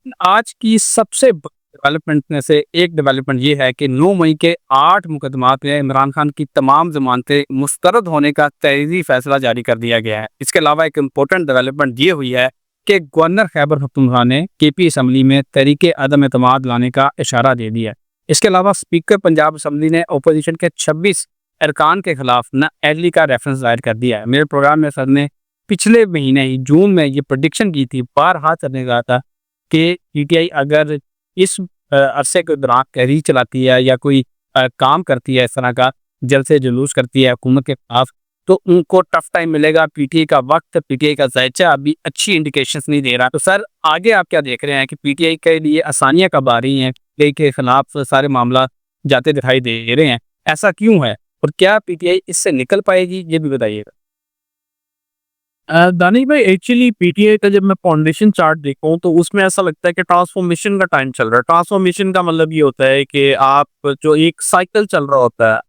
आज की सबसे डेवलपमेंट में से एक डेवलपमेंट ये है कि 9 मई के 8 मुकदमात में इमरान खान की तमाम ज़मानतें मुस्तरद होने का तहरीरी फैसला जारी कर दिया गया है। इसके अलावा एक इम्पोर्टेंट डेवलपमेंट ये हुई है कि गवर्नर खैबर पख्तूनख्वा ने केपी असम्बली में तहरीक अदम एतमाद लाने का इशारा दे दिया है। इसके अलावा स्पीकर पंजाब असम्बली ने अपोजिशन के 26 अरकान के खिलाफ नाअहली का रेफरेंस दायर कर दिया है। मेरे प्रोग्राम में सर ने पिछले महीने ही जून में ये प्रोडिक्शन की थी, बारहा करने कहा था कि पीटीआई अगर इस अरसे के दौरान तहरीक चलाती है या कोई काम करती है, इस तरह का जलसे जुलूस करती है हुकूमत के खिलाफ, तो उनको टफ टाइम मिलेगा। पीटीआई का वक्त, पीटीआई का जायचा अभी अच्छी इंडिकेशंस नहीं दे रहा। तो सर आगे आप क्या देख रहे हैं कि पीटीआई के लिए आसानियां कब आ रही हैं? पीटीआई के खिलाफ सारे मामला जाते दिखाई दे रहे हैं, ऐसा क्यों है और क्या पीटीआई इससे निकल पाएगी, ये भी बताइएगा। दानिश भाई, एक्चुअली पीटीआई का जब मैं फाउंडेशन चार्ट देखता हूँ तो उसमें ऐसा लगता है कि ट्रांसफॉर्मेशन का टाइम चल रहा है। ट्रांसफॉर्मेशन का मतलब ये होता है कि आप जो एक साइकिल चल रहा होता है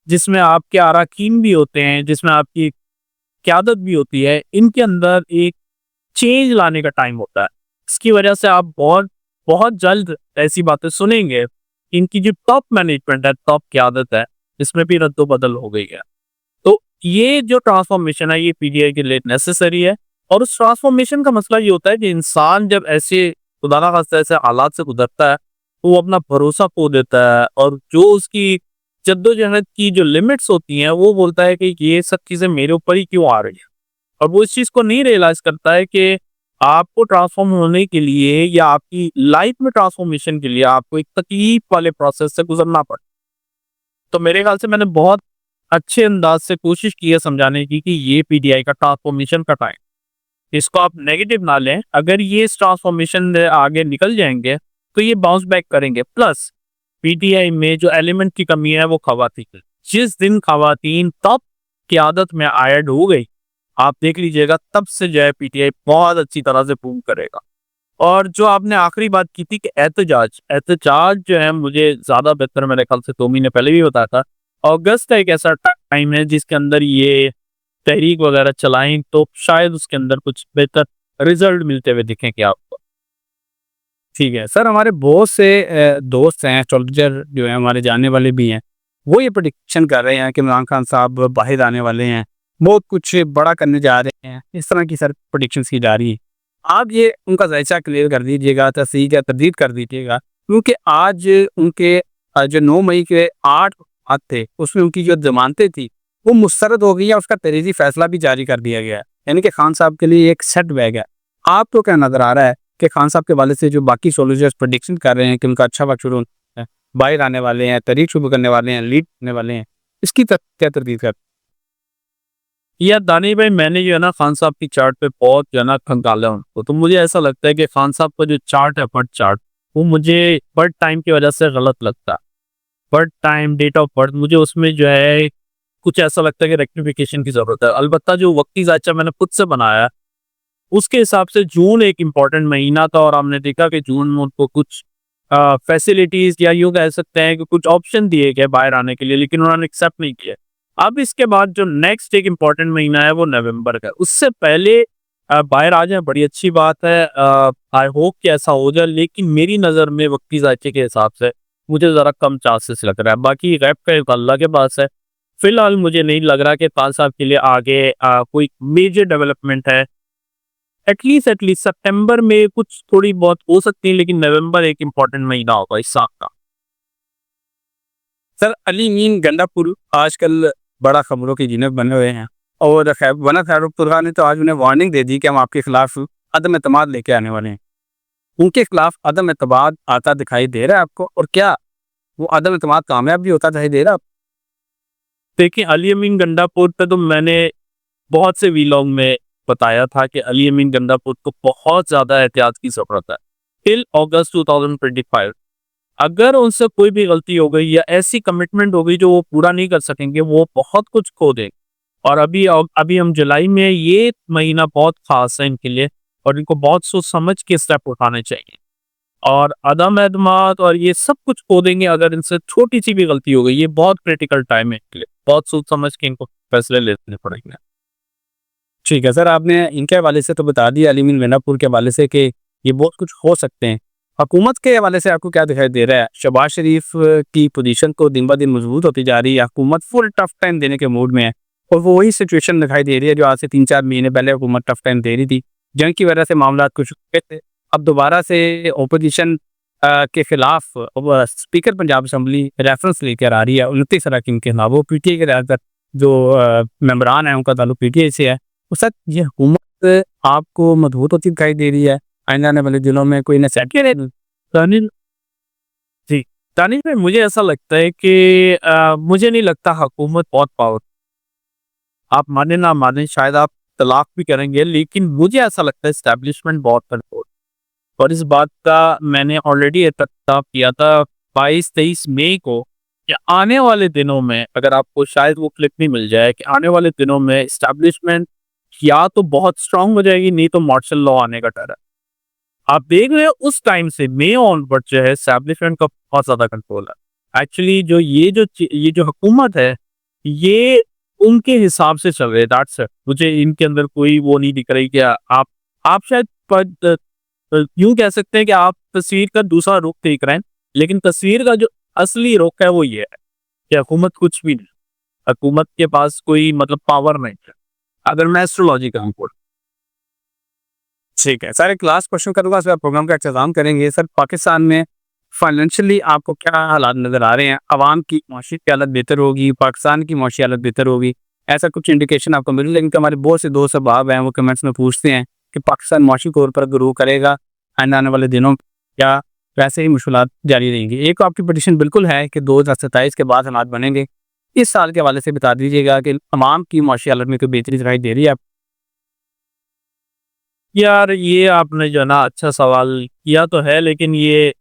जिसमें आपके अराकीन भी होते हैं, जिसमें आपकी क्यादत भी होती है, इनके अंदर एक चेंज लाने का टाइम होता है। इसकी वजह से आप बहुत बहुत जल्द ऐसी बातें सुनेंगे। इनकी जो टॉप मैनेजमेंट है, टॉप क्यादत है, इसमें भी रद्दो बदल हो गई है। तो ये जो ट्रांसफॉर्मेशन है ये पीटीआई के लिए नेसेसरी है। और उस ट्रांसफॉर्मेशन का मसला ये होता है कि इंसान जब ऐसे खुदा ना खास्ता ऐसे हालात से गुजरता है तो वो अपना भरोसा खो देता है, और जो उसकी जद्दोजहद की जो लिमिट्स होती हैं वो बोलता है कि ये सब चीजें मेरे ऊपर ही क्यों आ रही है। और वो इस चीज को नहीं रियलाइज करता है कि आपको ट्रांसफॉर्म होने के लिए या आपकी लाइफ में ट्रांसफॉर्मेशन के लिए आपको एक तकलीफ वाले प्रोसेस से गुजरना पड़े। तो मेरे ख्याल से मैंने बहुत अच्छे अंदाज से कोशिश की है समझाने की कि ये पीटीआई का ट्रांसफॉर्मेशन का टाइम, इसको आप नेगेटिव ना लें। अगर ये इस ट्रांसफॉर्मेशन में आगे निकल जाएंगे तो ये बाउंस बैक करेंगे। प्लस पीटीआई में जो एलिमेंट की कमी है वो खवातीन है। जिस दिन खवातीन तब क़यादत में ऐड हो गई, आप देख लीजिएगा तब से जो है पीटीआई बहुत अच्छी तरह से बूम करेगा। और जो आपने आखिरी बात की थी कि एहतजाज एहतजाज जो है, मुझे ज्यादा बेहतर मेरे ख्याल से 2 महीने पहले भी बताया था। अगस्त का एक ऐसा टाइम है जिसके अंदर ये तहरीक वगैरह चलाएं तो शायद उसके अंदर कुछ बेहतर रिजल्ट मिलते हुए दिखेंगे आपको। ठीक है सर, हमारे बहुत से दोस्त हैं, एस्ट्रोलॉजर जो है हमारे जानने वाले भी हैं, वो ये प्रिडिक्शन कर रहे हैं कि इमरान खान साहब बाहर आने वाले हैं, बहुत कुछ बड़ा करने जा रहे हैं, इस तरह की सर प्रिडिक्शंस की जा रही है। आप ये उनका जायचा क्लियर कर दीजिएगा, तस्दीक या तरदीद कर दीजिएगा, क्योंकि आज उनके जो 9 मई के 8 बात थे उसमें उनकी जो जमानतें थी वो मुस्तरद हो गई है, उसका तहरीरी फैसला भी जारी कर दिया गया है, यानी कि खान साहब के लिए एक सेट बैग है। आपको क्या नजर आ रहा है कि खान साहब के वाले से जो बाकी सोल्जर्स प्रेडिक्शन कर रहे हैं कि उनका अच्छा वक्त शुरू होना है, बाहर आने वाले हैं, तहरीक शुरू करने वाले हैं, लीड करने वाले हैं, इसकी क्या तरदीद कर? या दानी भाई, मैंने जो है ना खान साहब की चार्ट पे बहुत जो है ना खंगाला है उनको, तो मुझे ऐसा लगता है कि खान साहब का जो चार्ट है, बर्थ चार्ट, वो मुझे बर्थ टाइम की वजह से गलत लगता है। Birth time, date of birth, मुझे उसमें जो है कुछ ऐसा लगता है कि रेक्टिफिकेशन की जरूरत है। अलबत्ता जो वक्ती जायचा मैंने खुद से बनाया, उसके हिसाब से जून एक इम्पॉर्टेंट महीना था और हमने देखा कि जून में उनको कुछ फैसिलिटीज या यूं कह सकते हैं कि कुछ ऑप्शन दिए गए बाहर आने के लिए, लेकिन उन्होंने एक्सेप्ट नहीं किया। अब इसके बाद जो नेक्स्ट एक इम्पॉर्टेंट महीना है वो नवंबर का, उससे पहले बाहर आ जाए बड़ी अच्छी बात है। आई होप कि ऐसा हो जाए, लेकिन मेरी नज़र में वक्ती जायचे के हिसाब से मुझे ज़रा कम चांसेस लग रहा है। बाकी गैप का एक अल्लाह के पास है। फिलहाल मुझे नहीं लग रहा कि खान साहब के लिए आगे कोई मेजर डेवलपमेंट है। एटलीस्ट सितंबर में कुछ थोड़ी बहुत हो सकती है, लेकिन नवंबर एक इम्पॉर्टेंट महीना होगा इस साल का। सर अली मीन गंडापुर आजकल बड़ा खबरों की जिन्नत बने हुए हैं, और खैबर ने तो आज उन्हें वार्निंग दे दी कि हम आपके खिलाफ अदम एतमाद लेके आने वाले हैं। उनके खिलाफ अदम एतमाद आता दिखाई दे रहा है आपको, और क्या वो अदम एतमाद कामयाब भी होता दिखाई दे रहा है? देखिए, अली अमीन गंडापुर पे तो मैंने बहुत से वीलॉग में बताया था कि अली अमीन गंडापुर को बहुत ज्यादा एहतियात की जरूरत है। टिल अगस्त 2025 अगर उनसे कोई भी गलती हो गई या ऐसी कमिटमेंट हो गई जो वो पूरा नहीं कर सकेंगे, वो बहुत कुछ खो देंगे। और अभी हम जुलाई में, ये महीना बहुत खास है इनके लिए और इनको बहुत सोच समझ के स्टेप उठाने चाहिए। और अदम एतमाद और ये सब कुछ खो देंगे अगर इनसे छोटी सी भी गलती हो गई। ये बहुत क्रिटिकल टाइम है इनके लिए, बहुत सोच समझ के इनको फैसले लेने पड़ेंगे। ठीक है सर, आपने इनके हवाले से तो बता दिया, अली मीन गंडापुर के हवाले से कि ये बहुत कुछ हो सकते हैं। हुकूमत के हवाले से आपको क्या दिखाई दे रहा है? शहबाज शरीफ की पोजीशन तो दिन ब दिन मजबूत होती जा रही है, हुकूमत फुल टफ टाइम देने के मूड में है और वो वही सिचुएशन दिखाई दे रही है जो आज से 3-4 महीने पहले हुकूमत टफ टाइम दे रही थी। जंग की वजह से मामलात कुछ रुके थे। अब दोबारा से ओपोजिशन के खिलाफ स्पीकर पंजाब असम्बली रेफरेंस लेकर आ रही है 29 अरकान के खिलाफ। वो पीटीआई के ज़्यादातर जो मेंबरान हैं उनका ताल्लुक पीटीआई से है। उस वक़्त ये हुकूमत आपको मजबूत होती दिखाई दे रही है, आइंदा आने वाले दिनों में कोई नसेसिटी तानिल जी, तानिल भाई मुझे ऐसा लगता है कि मुझे नहीं लगता हुकूमत बहुत पावर, आप माने ना माने शायद आप तलाक भी करेंगे, लेकिन मुझे ऐसा लगता है एस्टेब्लिशमेंट बहुत कंट्रोल, और इस बात का मैंने ऑलरेडी एहतसाब किया था 22-23 मई को कि आने वाले दिनों में, अगर आपको शायद वो क्लिप नहीं मिल जाए, कि आने वाले दिनों में एस्टेब्लिशमेंट या तो बहुत स्ट्रांग हो जाएगी, नहीं तो मार्शल लॉ आने का डर है। आप देख रहे हो उस टाइम से मई ऑनवर्ड जो है एस्टेब्लिशमेंट का बहुत ज्यादा कंट्रोल है। एक्चुअली जो ये जो हुकूमत है, ये उनके हिसाब से चल रहे हैं, दैट्स इट। मुझे इनके अंदर कोई वो नहीं दिख रही कि आप शायद यूं कह सकते हैं कि आप तस्वीर का दूसरा रुख देख रहे हैं, लेकिन तस्वीर का जो असली रुख है वो ये है कि हुकूमत कुछ भी नहीं, हुकूमत के पास कोई मतलब पावर नहीं है, अगर मैं एस्ट्रोलॉजी का रिपोर्ट। ठीक है। सर एक लास्ट क्वेश्चन करूँगा, उसके बाद प्रोग्राम का इख्तिताम करेंगे। सर पाकिस्तान में फाइनेंशियली आपको क्या हालात नज़र आ रहे हैं? अवाम की माशी की हालत बेहतर होगी, पाकिस्तान की माशी हालत बेहतर होगी, ऐसा कुछ इंडिकेशन आपको मिले? लेकिन हमारे बहुत से दोस्त अहबाब हैं वो कमेंट्स में पूछते हैं कि पाकिस्तान माशी तौर पर ग्रो करेगा आने वाले दिनों में, या वैसे ही मुश्किलात जारी रहेंगी? एक तो आपकी पटिशन बिल्कुल है कि 2027 के बाद हालात बनेंगे। इस साल के हवाले से बता दीजिएगा कि अवाम की माशी हालत में कोई बेहतरी दिखाई दे रही है? यार ये आपने जो ना अच्छा सवाल किया तो है, लेकिन ये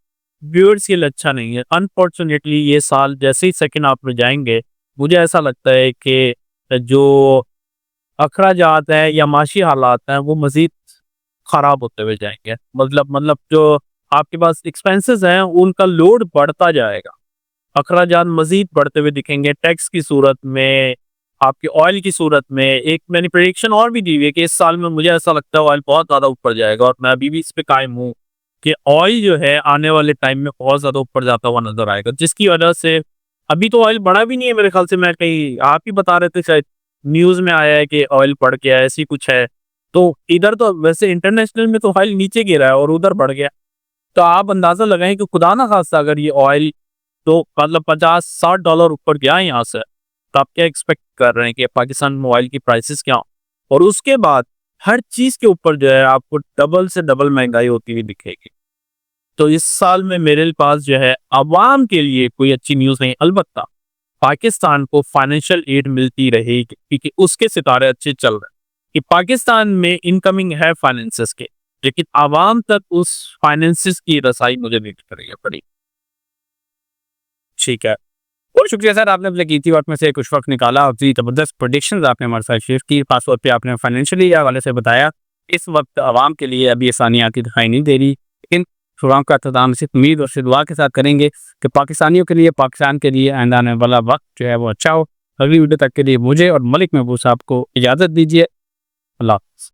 व्यूअर्स के लिए अच्छा नहीं है। अनफॉर्चुनेटली ये साल जैसे ही सेकंड हाफ में जाएंगे, मुझे ऐसा लगता है कि जो अखराजात है या माशी हालात हैं वो मजीद खराब होते हुए जाएंगे। मतलब जो आपके पास एक्सपेंसेस हैं उनका लोड बढ़ता जाएगा, अखराजात मजीद बढ़ते हुए दिखेंगे, टैक्स की सूरत में, आपके ऑयल की सूरत में। एक मैंने प्रेडिक्शन और भी दी हुई है कि इस साल में मुझे ऐसा लगता है ऑयल बहुत ज़्यादा ऊपर जाएगा, और मैं अभी भी इस पे कायम हूँ कि ऑयल जो है आने वाले टाइम में बहुत ज़्यादा ऊपर जाता हुआ नजर आएगा, जिसकी वजह से अभी तो ऑयल बढ़ा भी नहीं है मेरे ख्याल से। मैं कहीं आप ही बता रहे थे शायद, न्यूज़ में आया है कि ऑयल बढ़ गया है, ऐसी कुछ है। तो इधर तो वैसे इंटरनेशनल में तो ऑयल नीचे गिरा है और उधर बढ़ गया। तो आप अंदाजा लगाएं कि खुदा ना खास्ता अगर ये ऑयल तो मतलब $50-60 ऊपर गया है यहाँ से, तो आप क्या एक्सपेक्ट कर रहे हैं कि पाकिस्तान में ऑयल की प्राइसेस क्या हो? और उसके बाद हर चीज के ऊपर जो है आपको डबल से डबल महंगाई होती हुई दिखेगी। तो इस साल में मेरे पास जो है अवाम के लिए कोई अच्छी न्यूज़ नहीं, अलबत्ता पाकिस्तान को फाइनेंशियल एड मिलती रहेगी क्योंकि उसके सितारे अच्छे चल रहे हैं, कि पाकिस्तान में इनकमिंग है फाइनेंसेस के, लेकिन आवाम तक उस फाइनेंसेस की रसाई मुझे नहीं करेगी पड़ी। ठीक है, बहुत शुक्रिया सर, आपने अपने कीमती वक्त में से कुछ वक्त निकाला, अपनी ज़बरदस्त प्रेडिक्शंस आपने हमारे साथ शेयर की, खासतौर पे आपने फाइनेंशियली हवाले से बताया। इस वक्त आवाम के लिए अभी आसानियाँ की दिखाई नहीं दे रही, लेकिन प्रोग्राम का अख्ताम सिर्फ उम्मीद और दुआ के साथ करेंगे कि पाकिस्तानियों के लिए, पाकिस्तान के लिए आइंदा आने वाला वक्त जो है वो अच्छा हो। अगली वीडियो तक के लिए मुझे और मलिक महबूब साहब को इजाज़त दीजिए। अल्लाह हाफ़िज़।